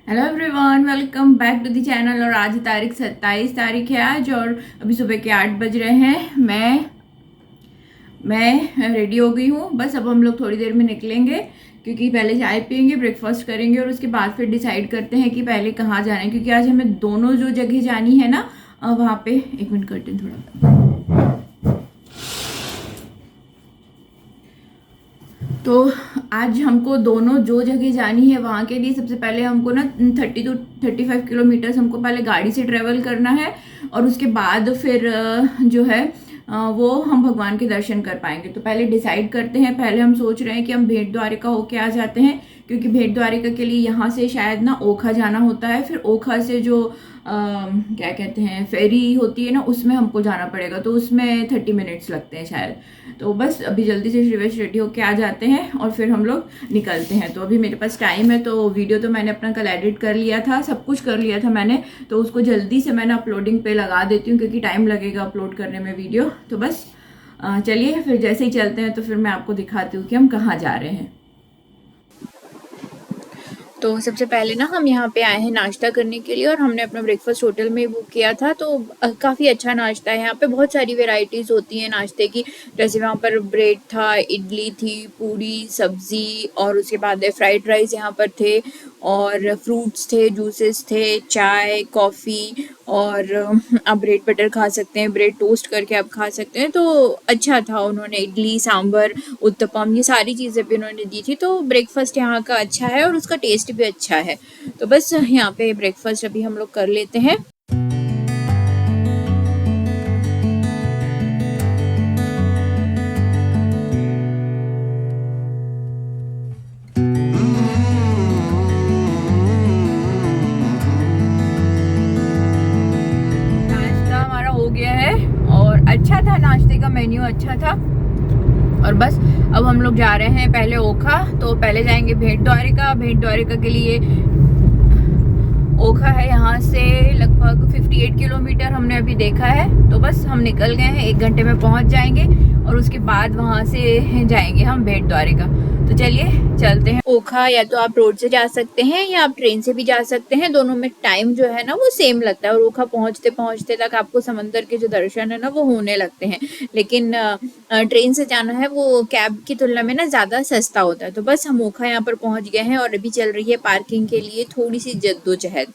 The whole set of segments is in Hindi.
Hello everyone, welcome back to the channel. और आज तारीख 27 तारीख है आज, और अभी सुबह के 8 बज रहे हैं। मैं रेडी हो गई हूँ। बस अब हम लोग थोड़ी देर में निकलेंगे, क्योंकि पहले चाय पियेंगे, ब्रेकफास्ट करेंगे और उसके बाद फिर डिसाइड करते हैं कि पहले कहाँ जाना है। क्योंकि आज हमें दोनों जो जगह जानी है ना, वहाँ पे एक मिनट कर्टन थोड़ा। तो आज हमको दोनों जो जगह जानी है वहाँ के लिए सबसे पहले हमको ना 30 to 35 किलोमीटर्स हमको पहले गाड़ी से ट्रेवल करना है, और उसके बाद फिर जो है वो हम भगवान के दर्शन कर पाएंगे। तो पहले डिसाइड करते हैं। पहले हम सोच रहे हैं कि हम भेंट द्वारिका होके आ जाते हैं, क्योंकि भेंट द्वारिका के लिए यहाँ से शायद ना ओखा जाना होता है। फिर ओखा से जो क्या कहते हैं फेरी होती है ना, उसमें हमको जाना पड़ेगा। तो उसमें 30 मिनट्स लगते हैं शायद। तो बस अभी जल्दी से श्रीवेश रेडी होके आ जाते हैं और फिर हम लोग निकलते हैं। तो अभी मेरे पास टाइम है, तो वीडियो तो मैंने अपना कल एडिट कर लिया था, सब कुछ कर लिया था मैंने। तो उसको जल्दी से मैंने अपलोडिंग पे लगा देती हूँ, क्योंकि टाइम लगेगा अपलोड करने में वीडियो। तो बस चलिए फिर जैसे ही चलते हैं तो फिर मैं आपको दिखाती हूँ कि हम कहाँ जा रहे हैं। तो सबसे पहले ना हम यहाँ पे आए हैं नाश्ता करने के लिए, और हमने अपना ब्रेकफास्ट होटल में बुक किया था। तो काफ़ी अच्छा नाश्ता है यहाँ पे, बहुत सारी वेराइटीज़ होती हैं नाश्ते की। जैसे वहाँ पर ब्रेड था, इडली थी, पूरी सब्जी, और उसके बाद फ्राइड राइस यहाँ पर थे, और फ्रूट्स थे, जूसेस थे, चाय, कॉफ़ी, और आप ब्रेड बटर खा सकते हैं, ब्रेड टोस्ट करके आप खा सकते हैं। तो अच्छा था। उन्होंने इडली, सांभर, उत्तपम, ये सारी चीज़ें भी उन्होंने दी थी। तो ब्रेकफास्ट यहाँ का अच्छा है और उसका टेस्ट भी अच्छा है। तो बस यहाँ पे ब्रेकफास्ट अभी हम लोग कर लेते हैं। नाश्ता हमारा हो गया है और अच्छा था, नाश्ते का मेन्यू अच्छा था। और बस अब हम लोग जा रहे हैं पहले ओखा। तो पहले जाएंगे भेंट द्वारिका। भेंट द्वारिका के लिए ओखा है यहाँ से लगभग 58 किलोमीटर हमने अभी देखा है। तो बस हम निकल गए हैं, 1 घंटे में पहुंच जाएंगे, और उसके बाद वहां से जाएंगे हम भेंट द्वारिका। तो चलिए चलते हैं। ओखा या तो आप रोड से जा सकते हैं या आप ट्रेन से भी जा सकते हैं। दोनों में टाइम जो है ना वो सेम लगता है, और ओखा पहुंचते पहुंचते तक आपको समंदर के जो दर्शन है ना वो होने लगते हैं। लेकिन ट्रेन से जाना है वो कैब की तुलना में ना ज़्यादा सस्ता होता है। तो बस हम ओखा यहाँ पर पहुँच गए हैं, और अभी चल रही है पार्किंग के लिए थोड़ी सी जद्दोजहद।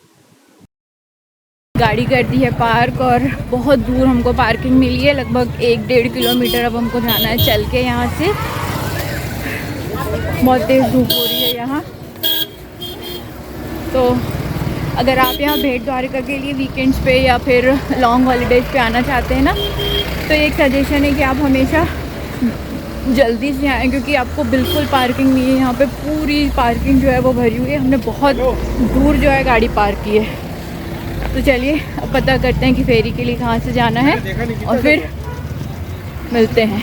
गाड़ी कर दी है पार्क, और बहुत दूर हमको पार्किंग मिली है, लगभग 1-1.5 किलोमीटर अब हमको जाना है चल के यहाँ से। बहुत तेज़ धूप हो रही है यहाँ। तो अगर आप यहाँ भेंट द्वारिका के लिए वीकेंड्स पे या फिर लॉन्ग हॉलीडेज पे आना चाहते हैं ना, तो एक सजेशन है कि आप हमेशा जल्दी से आएँ, क्योंकि आपको बिल्कुल पार्किंग नहीं है यहाँ पे। पूरी पार्किंग जो है वो भरी हुई है। हमने बहुत दूर जो है गाड़ी पार्क की है। तो चलिए अब पता करते हैं कि फेरी के लिए कहाँ से जाना है, और फिर मिलते हैं।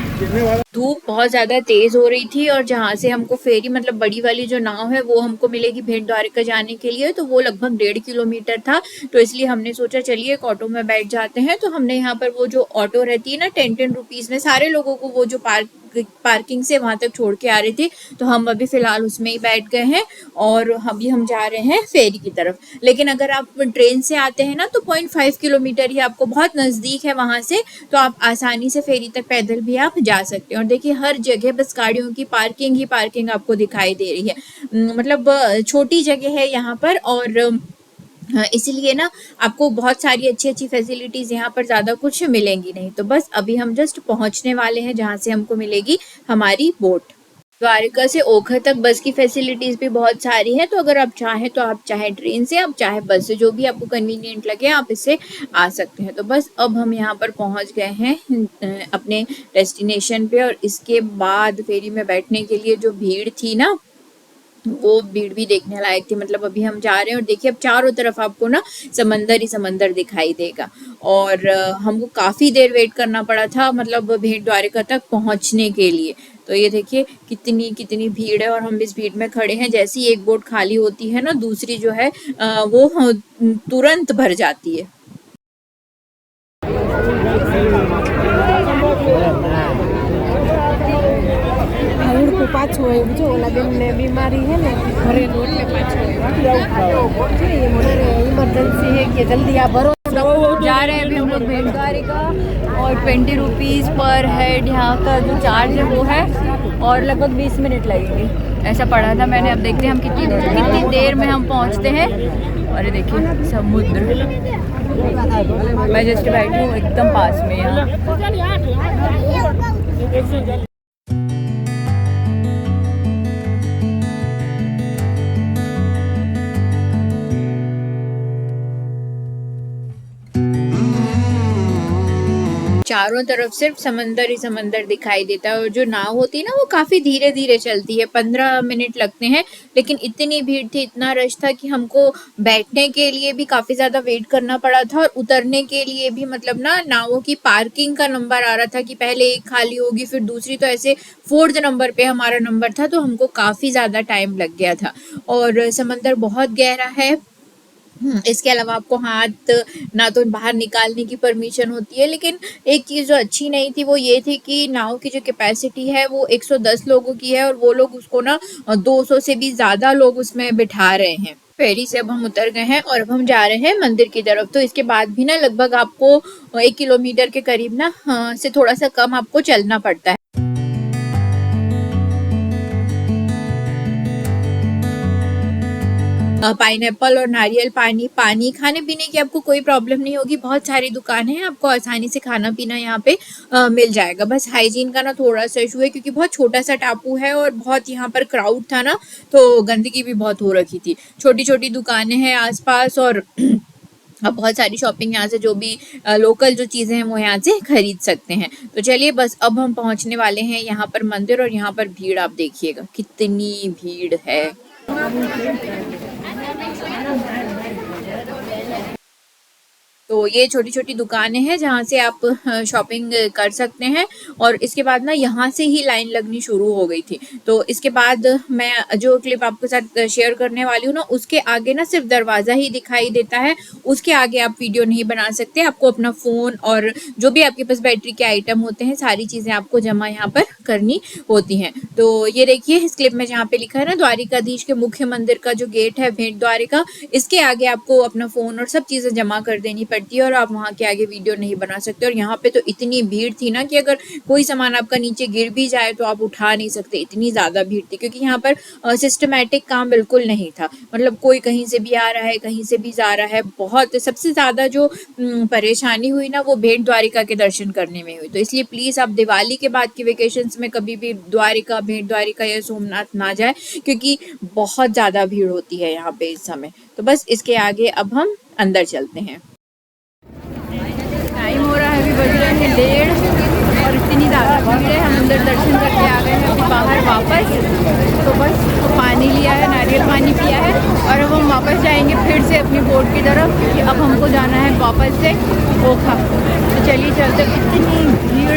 धूप बहुत ज़्यादा तेज़ हो रही थी, और जहाँ से हमको फेरी मतलब बड़ी वाली जो नाव है वो हमको मिलेगी भेंट द्वारिका जाने के लिए, तो वो लगभग 1.5 किलोमीटर था। तो इसलिए हमने सोचा चलिए एक ऑटो में बैठ जाते हैं। तो हमने यहाँ पर वो जो ऑटो रहती है ना 10 रुपीज़ में, सारे लोगों को वो जो पार्किंग से वहां तक छोड़ के आ रही थी। तो हम अभी फिलहाल उसमें ही बैठ गए हैं, और अभी हम जा रहे हैं फेरी की तरफ। लेकिन अगर आप ट्रेन से आते हैं ना तो 0.5 किलोमीटर ही आपको, बहुत नज़दीक है वहां से। तो आप आसानी से फेरी तक पैदल भी आप जा सकते हैं। और देखिए हर जगह बस गाड़ियों की पार्किंग ही पार्किंग आपको दिखाई दे रही है। मतलब छोटी जगह है यहाँ पर, और इसीलिए ना आपको बहुत सारी अच्छी अच्छी फैसिलिटीज़ यहाँ पर ज़्यादा कुछ मिलेंगी नहीं। तो बस अभी हम जस्ट पहुँचने वाले हैं जहाँ से हमको मिलेगी हमारी बोट। द्वारिका से ओखा तक बस की फैसिलिटीज़ भी बहुत सारी है। तो अगर आप चाहें तो आप चाहे ट्रेन से, आप चाहे बस से, जो भी आपको कन्वीनियंट लगे आप इससे आ सकते हैं। तो बस अब हम यहाँ पर पहुँच गए हैं अपने डेस्टिनेशन पे, और इसके बाद फेरी में बैठने के लिए जो भीड़ थी ना, वो भीड़ भी देखने लायक थी। मतलब अभी हम जा रहे हैं और देखिए अब चारों तरफ आपको ना समंदर ही समंदर दिखाई देगा। और हमको काफ़ी देर वेट करना पड़ा था, मतलब भेंट द्वारिका तक पहुंचने के लिए। तो ये देखिए कितनी कितनी भीड़ है, और हम इस भीड़ में खड़े हैं। जैसी एक बोट खाली होती है ना, दूसरी जो है वो तुरंत भर जाती है। પાછું આવ્યું જો ઓલા બેનને બીમારી है ને ભરેલું એટલે પાછું આવ્યું છે ये मोटर इमरजेंसी है कि जल्दी आप भरो जा रहे हैं अभी हम लोग भेड़ द्वारिका और 20 रुपीज़ पर हेड यहाँ का जो चार्ज है वो है और लगभग 20 मिनट लगेंगे ऐसा पढ़ा था मैंने। अब देखते हैं हम कितनी देर में हम पहुँचते हैं। और ये देखिए समुद्र, मैं जस्ट बैठी हूँ एकदम पास में यहाँ। चारों तरफ सिर्फ समंदर ही समंदर दिखाई देता है और जो नाव होती है ना वो काफ़ी धीरे धीरे चलती है, 15 मिनट लगते हैं। लेकिन इतनी भीड़ थी, इतना रश था कि हमको बैठने के लिए भी काफ़ी ज़्यादा वेट करना पड़ा था और उतरने के लिए भी मतलब ना नावों की पार्किंग का नंबर आ रहा था कि पहले एक खाली होगी फिर दूसरी, तो ऐसे 4th नंबर पे हमारा नंबर था, तो हमको काफ़ी ज़्यादा टाइम लग गया था। और समंदर बहुत गहरा है। इसके अलावा आपको हाथ ना तो बाहर निकालने की परमिशन होती है। लेकिन एक चीज़ जो अच्छी नहीं थी वो ये थी कि नाव की जो कैपेसिटी है वो 110 लोगों की है और वो लोग उसको ना 200 से भी ज़्यादा लोग उसमें बिठा रहे हैं। फेरी से अब हम उतर गए हैं और अब हम जा रहे हैं मंदिर की तरफ। तो इसके बाद भी ना लगभग आपको 1 किलोमीटर के करीब ना से थोड़ा सा कम आपको चलना पड़ता है। पाइनएप्पल और नारियल पानी खाने पीने की आपको कोई प्रॉब्लम नहीं होगी। बहुत सारी दुकानें हैं, आपको आसानी से खाना पीना यहाँ पे मिल जाएगा। बस हाइजीन का ना थोड़ा सा इशू है क्योंकि बहुत छोटा सा टापू है और बहुत यहाँ पर क्राउड था ना, तो गंदगी भी बहुत हो रखी थी। छोटी छोटी दुकानें हैं आसपास और अब बहुत सारी शॉपिंग यहाँ से जो भी लोकल जो चीज़ें हैं वो यहाँ से खरीद सकते हैं। तो चलिए बस अब हम पहुँचने वाले हैं यहाँ पर मंदिर और यहाँ पर भीड़ आप देखिएगा कितनी भीड़ है। तो ये छोटी छोटी दुकानें हैं जहाँ से आप शॉपिंग कर सकते हैं और इसके बाद ना यहाँ से ही लाइन लगनी शुरू हो गई थी। तो इसके बाद मैं जो क्लिप आपके साथ शेयर करने वाली हूँ ना उसके आगे ना सिर्फ दरवाज़ा ही दिखाई देता है, उसके आगे आप वीडियो नहीं बना सकते। आपको अपना फ़ोन और जो भी आपके पास बैटरी के आइटम होते हैं सारी चीज़ें आपको जमा यहाँ पर करनी होती हैं। तो ये देखिए इस क्लिप में जहाँ पे लिखा है ना द्वारिकाधीश के मुख्य मंदिर का जो गेट है भेड़ द्वारिका, इसके आगे आपको अपना फ़ोन और सब चीज़ें जमा कर देनी पड़ती है और आप वहाँ के आगे वीडियो नहीं बना सकते। और यहाँ पे तो इतनी भीड़ थी ना कि अगर कोई सामान आपका नीचे गिर भी जाए तो आप उठा नहीं सकते, इतनी ज़्यादा भीड़ थी। क्योंकि यहाँ पर सिस्टमेटिक काम बिल्कुल नहीं था, मतलब कोई कहीं से भी आ रहा है कहीं से भी जा रहा है। बहुत सबसे ज़्यादा जो परेशानी हुई ना वो भेड़ द्वारिका के दर्शन करने में हुई। तो इसलिए प्लीज़ आप दिवाली के बाद के वेकेशंस में कभी भी द्वारिका भेड़ द्वारिका या सोमनाथ ना जाए क्योंकि बहुत ज़्यादा भीड़ होती है यहाँ पे इस समय। तो बस इसके आगे अब हम अंदर चलते हैं। टाइम हो रहा है, अभी बज रहे हैं 1:30 और इतनी ज़्यादा भीड़ है। हम अंदर दर्शन करके आ गए हैं अभी बाहर वापस। तो बस पानी लिया है, नारियल पानी पिया है और अब हम वापस जाएंगे फिर से अपनी बोट की तरफ क्योंकि अब हमको जाना है वापस से ओखा। तो चलिए चलते।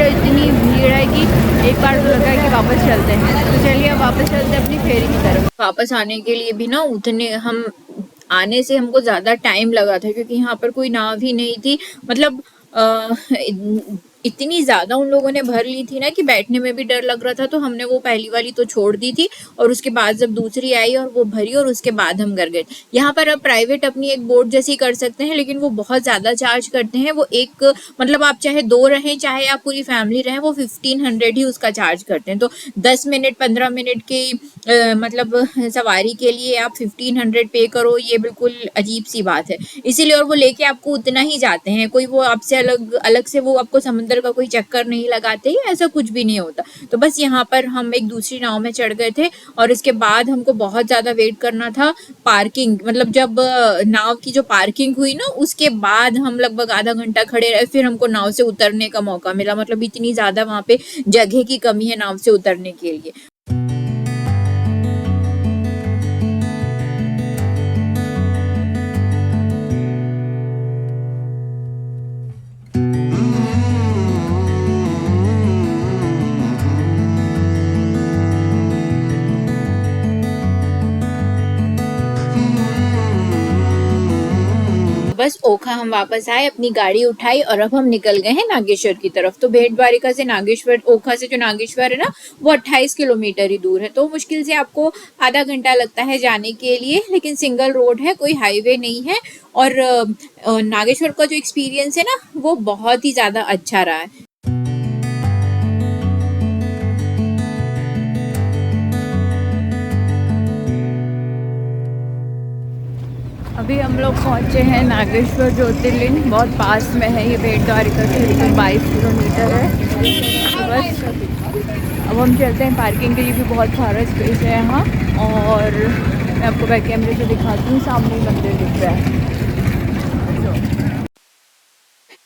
इतनी भीड़ है कि एक बार तो लगा है कि वापस चलते हैं। तो चलिए अब वापस चलते हैं अपनी फेरी की तरफ। वापस आने के लिए भी ना उतने हम आने से हमको ज़्यादा टाइम लगा था क्योंकि यहाँ पर कोई नाव ही नहीं थी। मतलब इतनी ज़्यादा उन लोगों ने भर ली थी ना कि बैठने में भी डर लग रहा था। तो हमने वो पहली वाली तो छोड़ दी थी और उसके बाद जब दूसरी आई और वो भरी और उसके बाद हम कर गए। यहाँ पर अब प्राइवेट अपनी एक बोट जैसी कर सकते हैं लेकिन वो बहुत ज़्यादा चार्ज करते हैं। वो एक मतलब आप चाहे 2 रहें चाहे आप पूरी फैमिली रहें वो 1500 ही उसका चार्ज करते हैं। तो 10 मिनट 15 मिनट की मतलब सवारी के लिए आप 1500 पे करो, ये बिल्कुल अजीब सी बात है। इसीलिए और वो लेके आपको उतना ही जाते हैं, कोई वो आपसे अलग से वो आपको समुद्र का कोई चक्कर नहीं लगाते, ऐसा कुछ भी नहीं होता। तो बस यहाँ पर हम एक दूसरी नाव में चढ़ गए थे और इसके बाद हमको बहुत ज़्यादा वेट करना था पार्किंग, मतलब जब नाव की जो पार्किंग हुई ना उसके बाद हम लगभग आधा घंटा खड़े रहे, फिर हमको नाव से उतरने का मौका मिला। मतलब इतनी ज़्यादा वहाँ पे जगह की कमी है नाव से उतरने के लिए। बस ओखा हम वापस आए, अपनी गाड़ी उठाई और अब हम निकल गए हैं नागेश्वर की तरफ। तो भेट द्वारिका से नागेश्वर, ओखा से जो नागेश्वर है ना वो 28 किलोमीटर ही दूर है, तो मुश्किल से आपको आधा घंटा लगता है जाने के लिए, लेकिन सिंगल रोड है, कोई हाईवे नहीं है। और नागेश्वर का जो एक्सपीरियंस है ना वो बहुत ही ज़्यादा अच्छा रहा है। अभी हम लोग पहुँचे हैं नागेश्वर ज्योतिर्लिंग, बहुत पास में है ये भेट द्वारिका से, करीब 22 किलोमीटर है। तो बस अब हम चलते हैं, पार्किंग के लिए भी बहुत सारा स्पेस है यहाँ। और मैं आपको बैक कैमरे से दिखाती हूँ, सामने ही मंदिर दिख रहा है।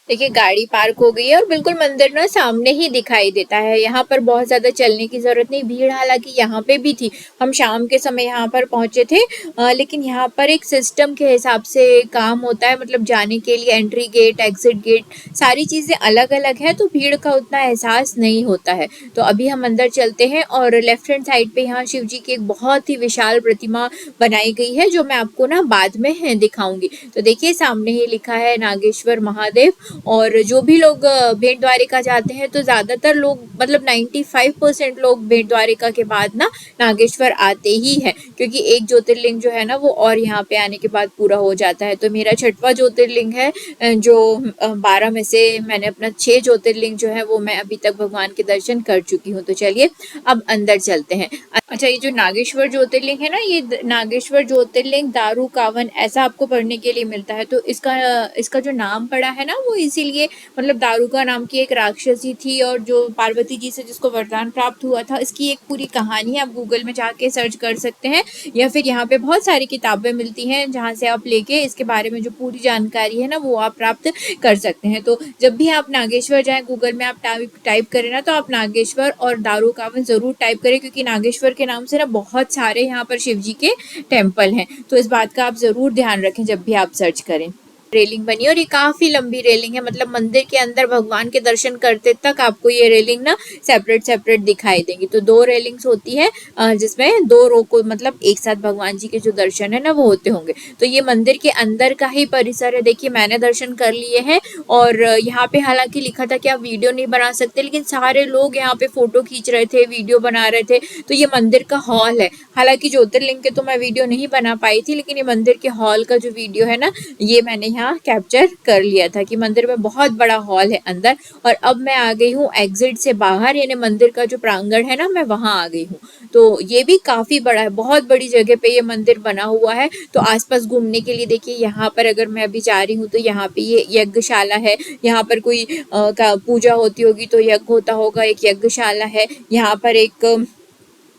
देखिए गाड़ी पार्क हो गई है और बिल्कुल मंदिर ना सामने ही दिखाई देता है। यहाँ पर बहुत ज़्यादा चलने की ज़रूरत नहीं, भीड़ हालांकि यहाँ पे भी थी, हम शाम के समय यहाँ पर पहुँचे थे। लेकिन यहाँ पर एक सिस्टम के हिसाब से काम होता है, मतलब जाने के लिए एंट्री गेट, एग्जिट गेट, सारी चीज़ें अलग अलग है, तो भीड़ का उतना एहसास नहीं होता है। तो अभी हम अंदर चलते हैं और लेफ्ट हैंड साइड पे यहाँ शिव जी की एक बहुत ही विशाल प्रतिमा बनाई गई है, जो मैं आपको ना बाद में दिखाऊंगी। तो देखिए सामने ही लिखा है नागेश्वर महादेव। और जो भी लोग भेट द्वारिका जाते हैं तो ज़्यादातर लोग, मतलब 95% लोग भेट द्वारिका के बाद ना नागेश्वर आते ही हैं, क्योंकि एक ज्योतिर्लिंग जो है ना वो और यहाँ पे आने के बाद पूरा हो जाता है। तो मेरा 6वां ज्योतिर्लिंग है, जो 12 में से मैंने अपना 6 ज्योतिर्लिंग जो है वो मैं अभी तक भगवान के दर्शन कर चुकी हूँ। तो चलिए अब अंदर चलते हैं। अच्छा, ये जो नागेश्वर ज्योतिर्लिंग है ना, ये नागेश्वर ज्योतिर्लिंग दारू कावन ऐसा आपको पढ़ने के लिए मिलता है। तो इसका जो नाम पड़ा है ना वो इसीलिए, मतलब दारूका नाम की एक राक्षसी थी और जो पार्वती जी से जिसको वरदान प्राप्त हुआ था, इसकी एक पूरी कहानी है। आप गूगल में जाके सर्च कर सकते हैं, या फिर यहाँ पे बहुत सारी किताबें मिलती हैं जहाँ से आप लेके इसके बारे में जो पूरी जानकारी है ना वो आप प्राप्त कर सकते हैं। तो जब भी आप नागेश्वर जाएं, गूगल में आप टाइप करें ना, तो आप नागेश्वर और दारू कावन ज़रूर टाइप करें, क्योंकि नागेश्वर के नाम से ना बहुत सारे यहाँ पर शिव जी के टेम्पल हैं। तो इस बात का आप ज़रूर ध्यान रखें जब भी आप सर्च करें। रेलिंग बनी है और ये काफी लंबी रेलिंग है, मतलब मंदिर के अंदर भगवान के दर्शन करते तक आपको ये रेलिंग ना सेपरेट दिखाई देंगी। तो 2 रेलिंग्स होती है, जिसमें 2 रो को, मतलब एक साथ भगवान जी के जो दर्शन है ना वो होते होंगे। तो ये मंदिर के अंदर का ही परिसर है। देखिए मैंने दर्शन कर लिए हैं, और यहाँ पे हालांकि लिखा था कि आप वीडियो नहीं बना सकते, लेकिन सारे लोग यहाँ पे फोटो खींच रहे थे, वीडियो बना रहे थे। तो ये मंदिर का हॉल है, हालांकि ज्योतिर्लिंग के तो मैं वीडियो नहीं बना पाई थी, लेकिन ये मंदिर के हॉल का जो वीडियो है ना ये मैंने यहाँ कैप्चर कर लिया था, कि मंदिर में बहुत बड़ा हॉल है अंदर। और अब मैं आ गई हूँ एग्जिट से बाहर, यानी मंदिर का जो प्रांगण है ना मैं वहाँ आ गई हूँ। तो ये भी काफी बड़ा है, बहुत बड़ी जगह पे ये मंदिर बना हुआ है। तो आसपास घूमने के लिए देखिए, यहाँ पर अगर मैं अभी जा रही हूँ तो यहाँ पे ये यज्ञशाला है, यहाँ पर कोई का पूजा होती होगी तो यज्ञ होता होगा, एक यज्ञशाला है। यहाँ पर एक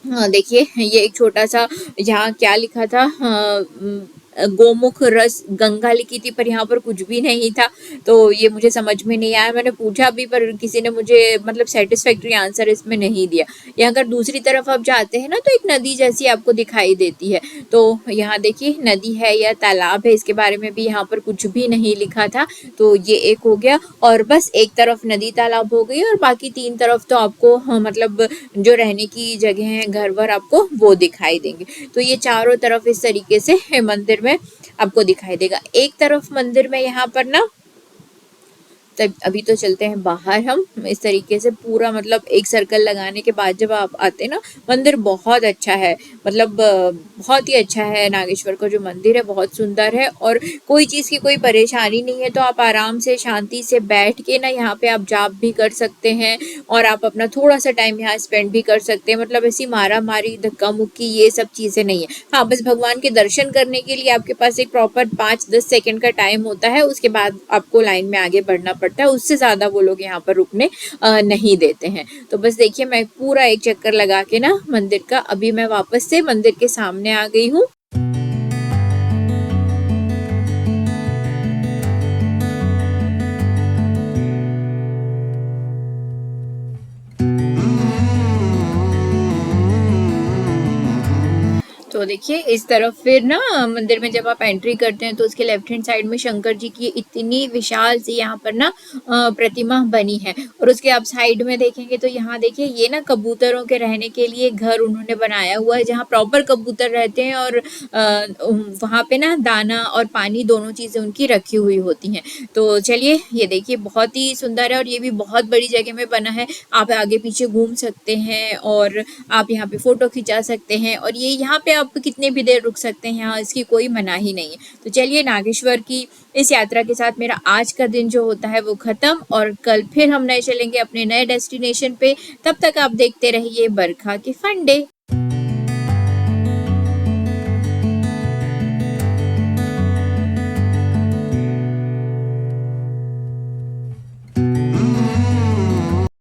देखिए ये एक छोटा सा, यहाँ क्या लिखा था, गोमुख रस गंगा लिखी थी, पर यहाँ पर कुछ भी नहीं था। तो ये मुझे समझ में नहीं आया, मैंने पूछा भी पर किसी ने मुझे मतलब सेटिस्फैक्ट्री आंसर इसमें नहीं दिया। यहाँ अगर दूसरी तरफ आप जाते हैं ना तो एक नदी जैसी आपको दिखाई देती है। तो यहाँ देखिए नदी है या तालाब है, इसके बारे में भी यहाँ पर कुछ भी नहीं लिखा था। तो ये एक हो गया, और बस एक तरफ नदी तालाब हो गई, और बाकी 3 तरफ तो आपको मतलब जो रहने की जगह है, घर वर आपको वो दिखाई देंगे। तो ये चारों तरफ इस तरीके से मंदिर में आपको दिखाई देगा। एक तरफ मंदिर में यहाँ पर ना, तब अभी तो चलते हैं बाहर हम, इस तरीके से पूरा मतलब एक सर्कल लगाने के बाद जब आप आते हैं ना, मंदिर बहुत अच्छा है, मतलब बहुत ही अच्छा है। नागेश्वर का जो मंदिर है बहुत सुंदर है, और कोई चीज़ की कोई परेशानी नहीं है। तो आप आराम से शांति से बैठ के ना यहाँ पे आप जाप भी कर सकते हैं, और आप अपना थोड़ा सा टाइम यहाँ स्पेंड भी कर सकते हैं। मतलब ऐसी मारा मारी, धक्का मुक्की, ये सब चीज़ें नहीं है। हाँ, बस भगवान के दर्शन करने के लिए आपके पास एक प्रॉपर 5-10 सेकेंड का टाइम होता है, उसके बाद आपको लाइन में आगे बढ़ना पड़ता है। उससे ज़्यादा वो लोग यहाँ पर रुकने नहीं देते हैं। तो बस देखिए मैं पूरा एक चक्कर लगा के ना मंदिर का, अभी मैं वापस से मंदिर के सामने आ गई हूँ। तो देखिए इस तरफ फिर ना मंदिर में जब आप एंट्री करते हैं तो उसके लेफ्ट हैंड साइड में शंकर जी की इतनी विशाल सी यहाँ पर ना प्रतिमा बनी है। और उसके आप साइड में देखेंगे तो यहाँ देखिए ये ना कबूतरों के रहने के लिए घर उन्होंने बनाया हुआ है, जहाँ प्रॉपर कबूतर रहते हैं और वहाँ पे ना दाना और पानी दोनों चीज़ें उनकी रखी हुई होती हैं। तो चलिए ये देखिए बहुत ही सुंदर है और ये भी बहुत बड़ी जगह में बना है। आप आगे पीछे घूम सकते हैं और आप यहाँ पे फ़ोटो खिंचा सकते हैं और ये यहाँ पे आप कितनी भी देर रुक सकते हैं, यहाँ इसकी कोई मनाही नहीं है। तो चलिए नागेश्वर की इस यात्रा के साथ मेरा आज का दिन जो होता है वो ख़त्म और कल फिर हम नए चलेंगे अपने नए डेस्टिनेशन पे। तब तक आप देखते रहिए बरखा के फंडे।